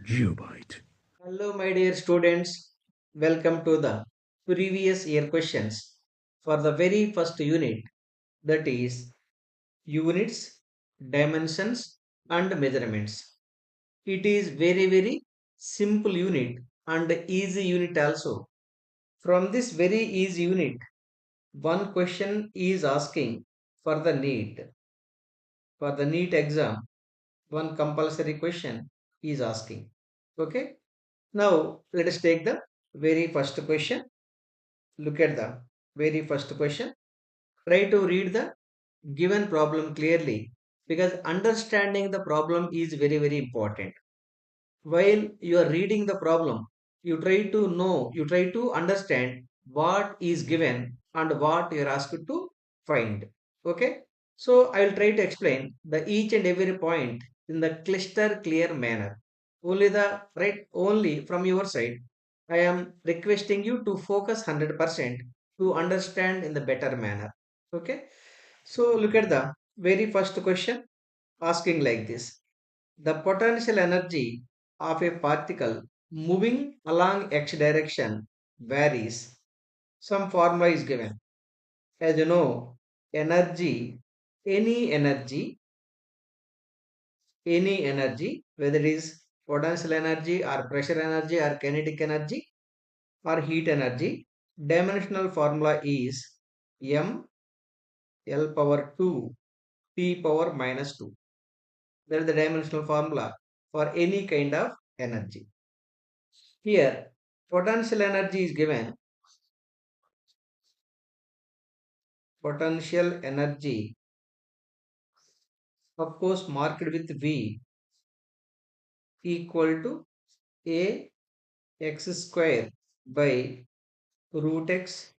GeopByte. Hello, my dear students. Welcome to the previous year questions for the very first unit, that is units, dimensions, and measurements. It is very simple unit and easy unit also. From this very easy unit, one question is asking for the NEET. For the NEET exam, one compulsory question is asking. Okay. Now let us take the very first question. Look at the very first question. Try to read the given problem clearly because understanding the problem is very important. While you are reading the problem, you try to understand what is given and what you are asked to find. Okay. So I will try to explain the each and every point in the cluster clear manner. Only from your side, I am requesting you to focus 100% to understand in the better manner. Okay. So look at the very first question asking like this. The potential energy of a particle moving along x direction varies. Some formula is given. As you know, energy, any energy, any energy, whether it is potential energy or pressure energy or kinetic energy or heat energy, dimensional formula is m L power 2 P power minus 2. That is the dimensional formula for any kind of energy. Here, potential energy is given. Potential energy, of course, marked with V equal to A x square by root x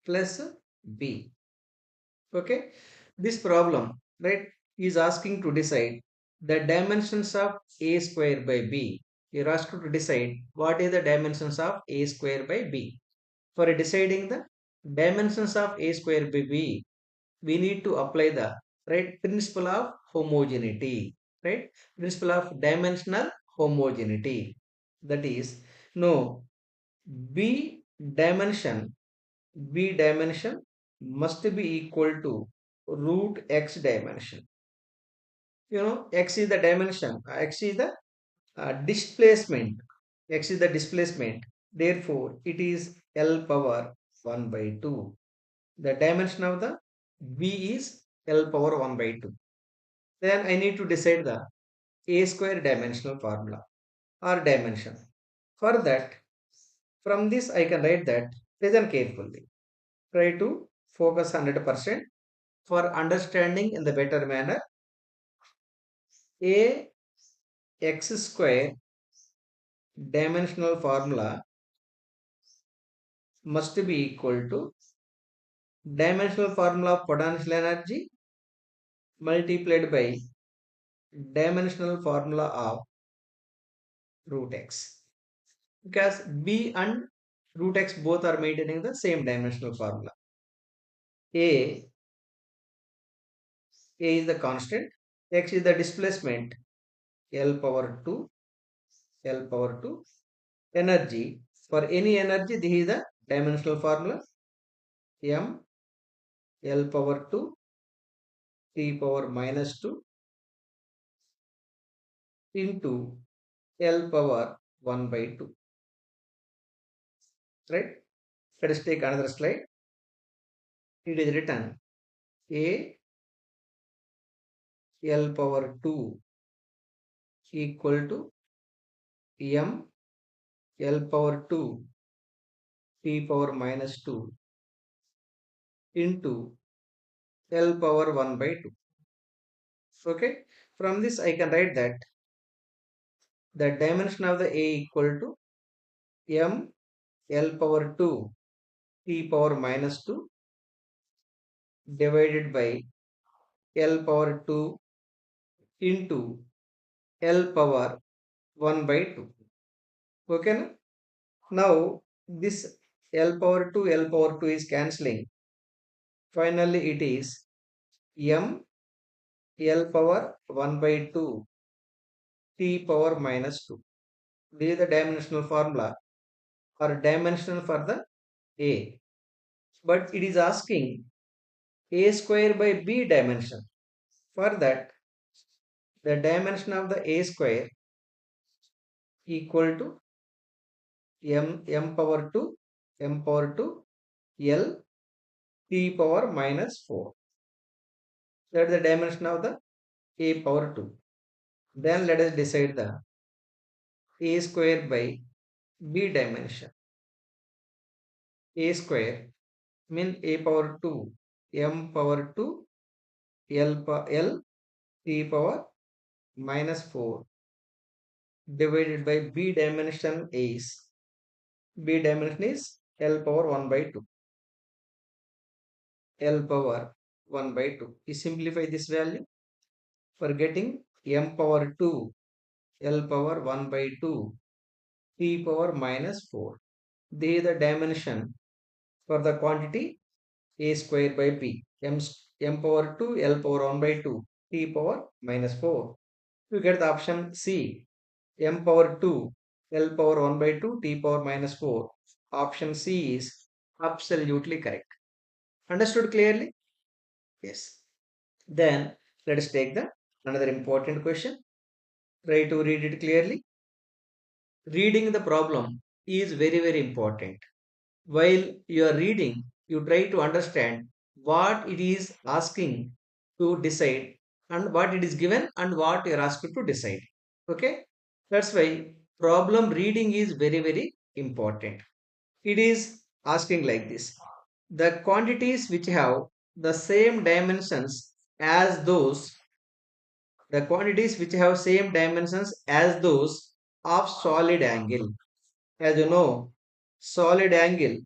plus B. Okay, this problem, right, is asking to decide the dimensions of A square by B. You're asked to decide what is the dimensions of A square by B. For deciding the dimensions of A square by B, we need to apply the right principle of homogeneity, right? Principle of dimensional homogeneity. That is, no, B dimension, B dimension must be equal to root x dimension. You know, x is the dimension, x is the displacement, x is the displacement. Therefore, it is L power 1 by 2. The dimension of the V is L power 1 by 2. Then I need to decide the A square dimensional formula or dimension. For that, from this I can write that, listen carefully. Try to focus 100% for understanding in the better manner. A x square dimensional formula must be equal to dimensional formula of potential energy multiplied by dimensional formula of root x, because b and root x both are maintaining the same dimensional formula. A is the constant, x is the displacement, L power 2, L power 2. Energy, for any energy, this is the dimensional formula, m L power 2 T power minus 2 into L power 1 by 2. Right? Let us take another slide. It is written A L power 2 equal to m L power 2 T power minus 2 into L power 1 by 2. Okay. From this I can write that the dimension of the A equal to m L power 2 T power minus 2 divided by L power 2 into L power 1 by 2. Okay. Now this L power 2 L power 2 is cancelling. Finally it is m L power 1 by 2 T power minus 2. This is the dimensional formula or dimensional for the A. But it is asking A square by B dimension. For that, the dimension of the A square equal to m power 2 L t power minus 4. That is the dimension of the A power 2. Then let us decide the A square by B dimension. A square mean A power 2 m power 2 L t power minus 4 divided by B dimension is L power 1 by 2. L power 1 by 2. You simplify this value for getting m power 2 L power 1 by 2 t power minus 4. This is the dimension for the quantity A square by B. M power 2 L power 1 by 2 t power minus 4. You get the option C. M power 2 L power 1 by 2 t power minus 4. Option C is absolutely correct. Understood clearly? Yes. Then let us take the another important question. Try to read it clearly. Reading the problem is very important. While you are reading, you try to understand what it is asking to decide and what it is given and what you are asked to decide. Okay? That's why problem reading is very important. It is asking like this. The quantities which have the same dimensions as those, the quantities which have same dimensions as those of solid angle. As you know, solid angle,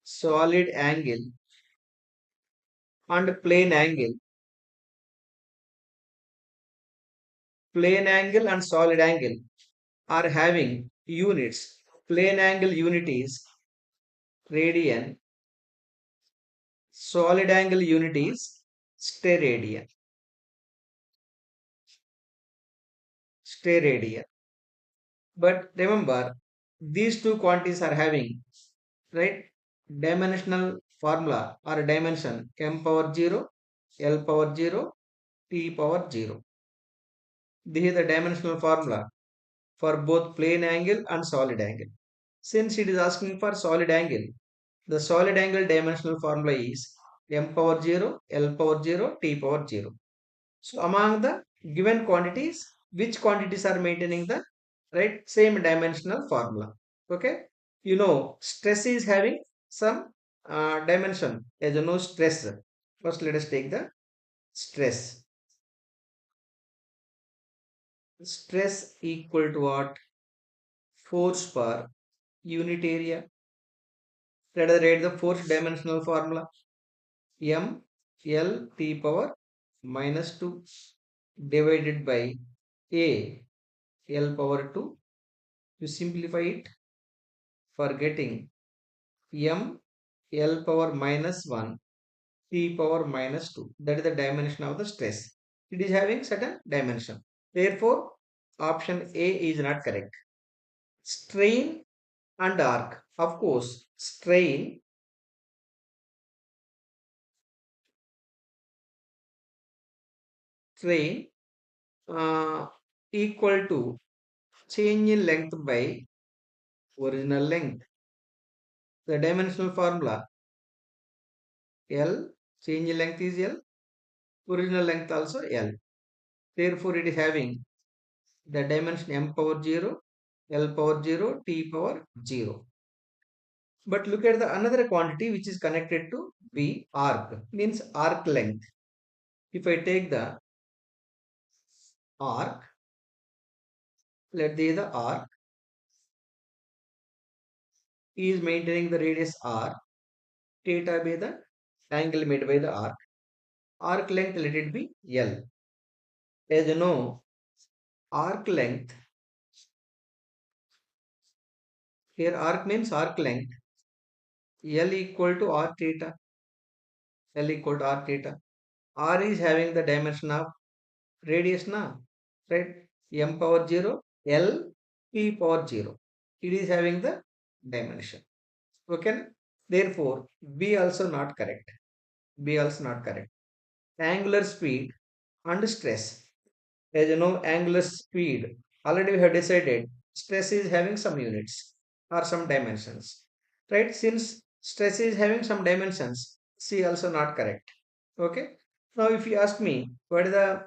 solid angle and plane angle and solid angle are having units. Plane angle unit is radian, solid angle unit is steradian. Steradian. But remember, these two quantities are having, right, dimensional formula or dimension m power 0, L power 0, T power 0. This is the dimensional formula for both plane angle and solid angle. Since it is asking for solid angle, the solid angle dimensional formula is m power 0, L power 0, T power 0. So among the given quantities, which quantities are maintaining the right same dimensional formula? Okay, you know stress is having some dimension. As you know, stress. First, let us take the stress. Stress equal to what? Force per unit area. Let us write the force dimensional formula. M L T power minus 2 divided by A L power 2. You simplify it for getting M L power minus 1 T power minus 2. That is the dimension of the stress. It is having certain dimension. Therefore, option A is not correct. Strain and arc. Of course, strain uh, equal to change in length by original length. The dimensional formula L, change in length is L, original length also L. Therefore, it is having the dimension m power 0, L power 0, T power 0. But look at the another quantity which is connected to V, arc, means arc length. If I take the arc, let the arc is maintaining the radius r, theta by the angle made by the arc. Arc length let it be L. As you know, arc length, here arc means arc length, L equal to r theta. L equal to r theta. R is having the dimension of radius now, right? M power 0, L p power 0. It is having the dimension. Okay. Therefore, B also not correct. B also not correct. Angular speed and stress. As you know, angular speed, already we have decided stress is having some units or some dimensions. Right? Since stress is having some dimensions, C also not correct. Okay. Now, if you ask me, what is the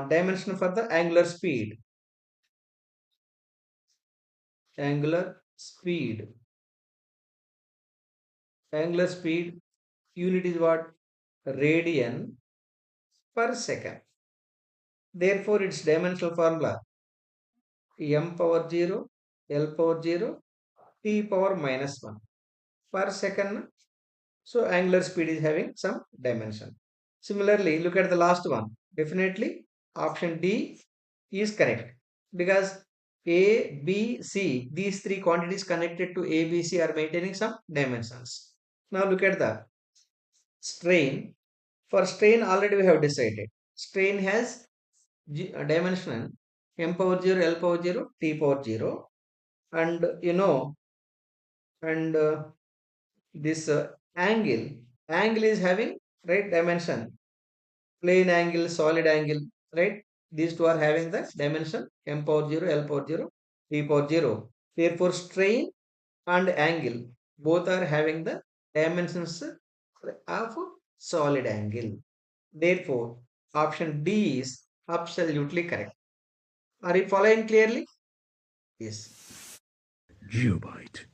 dimension for the angular speed? Angular speed. Angular speed unit is what? Radian per second. Therefore, its dimensional formula m power 0, L power 0, t power minus 1 per second. So, angular speed is having some dimension. Similarly, look at the last one. Definitely, option D is correct because A, B, C, these three quantities connected to A, B, C are maintaining some dimensions. Now, look at the strain. For strain, already we have decided. Strain has dimension m power 0, L power 0, T power 0. And and this angle is having right dimension, plane angle, solid angle, right? These two are having the dimension m power 0, L power 0, T power 0. Therefore, strain and angle both are having the dimensions of solid angle. Therefore, option D is absolutely correct. Are you following clearly? Yes. GeopByte.